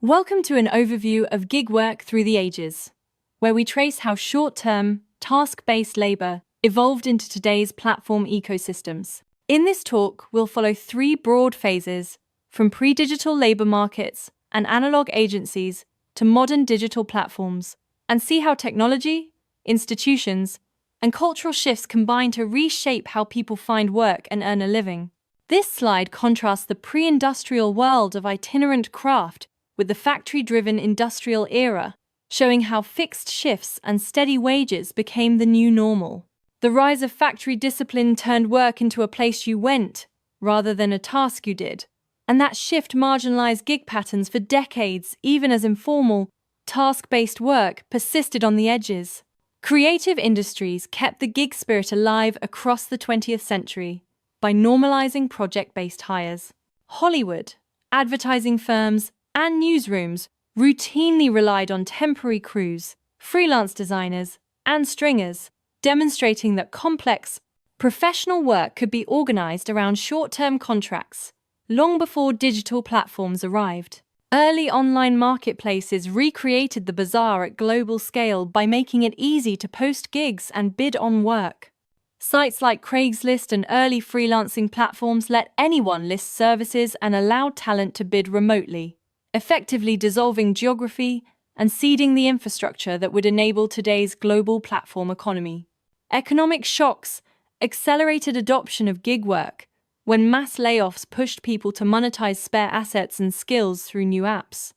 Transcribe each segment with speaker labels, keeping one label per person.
Speaker 1: Welcome to an overview of gig work through the ages, where we trace how short-term, task-based labor evolved into today's platform ecosystems. In this talk, we'll follow three broad phases, from pre-digital labor markets and analog agencies to modern digital platforms, and see how technology, institutions, and cultural shifts combine to reshape how people find work and earn a living. This slide contrasts the pre-industrial world of itinerant craft with the factory-driven industrial era, showing how fixed shifts and steady wages became the new normal. The rise of factory discipline turned work into a place you went, rather than a task you did. And that shift marginalized gig patterns for decades, even as informal, task-based work persisted on the edges. Creative industries kept the gig spirit alive across the 20th century by normalizing project-based hires. Hollywood, advertising firms, and newsrooms routinely relied on temporary crews, freelance designers, and stringers, demonstrating that complex, professional work could be organized around short-term contracts, long before digital platforms arrived. Early online marketplaces recreated the bazaar at global scale by making it easy to post gigs and bid on work. Sites like Craigslist and early freelancing platforms let anyone list services and allowed talent to bid remotely, effectively dissolving geography and seeding the infrastructure that would enable today's global platform economy. Economic shocks accelerated adoption of gig work when mass layoffs pushed people to monetize spare assets and skills through new apps.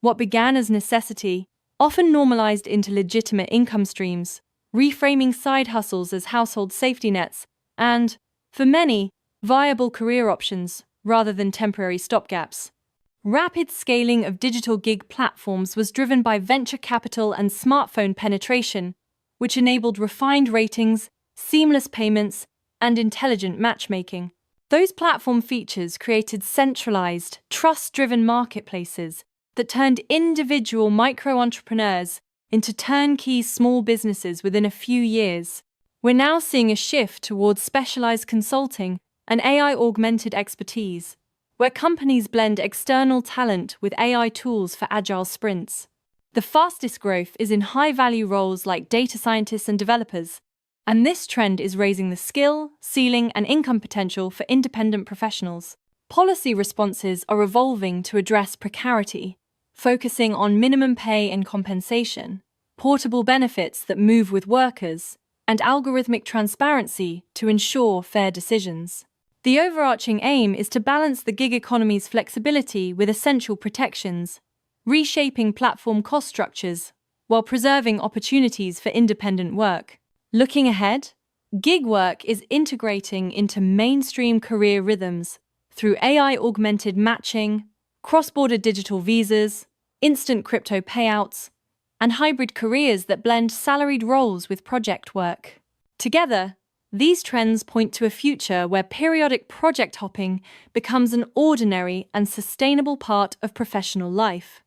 Speaker 1: What began as necessity often normalized into legitimate income streams, reframing side hustles as household safety nets and, for many, viable career options rather than temporary stopgaps. Rapid scaling of digital gig platforms was driven by venture capital and smartphone penetration, which enabled refined ratings, seamless payments, and intelligent matchmaking. Those platform features created centralized, trust-driven marketplaces that turned individual micro-entrepreneurs into turnkey small businesses within a few years. We're now seeing a shift towards specialized consulting and AI-augmented expertise, where companies blend external talent with AI tools for agile sprints. The fastest growth is in high-value roles like data scientists and developers, and this trend is raising the skill, ceiling, and income potential for independent professionals. Policy responses are evolving to address precarity, focusing on minimum pay and compensation, portable benefits that move with workers, and algorithmic transparency to ensure fair decisions. The overarching aim is to balance the gig economy's flexibility with essential protections, reshaping platform cost structures while preserving opportunities for independent work. Looking ahead, gig work is integrating into mainstream career rhythms through AI-augmented matching, cross-border digital visas, instant crypto payouts, and hybrid careers that blend salaried roles with project work. Together, these trends point to a future where periodic project hopping becomes an ordinary and sustainable part of professional life.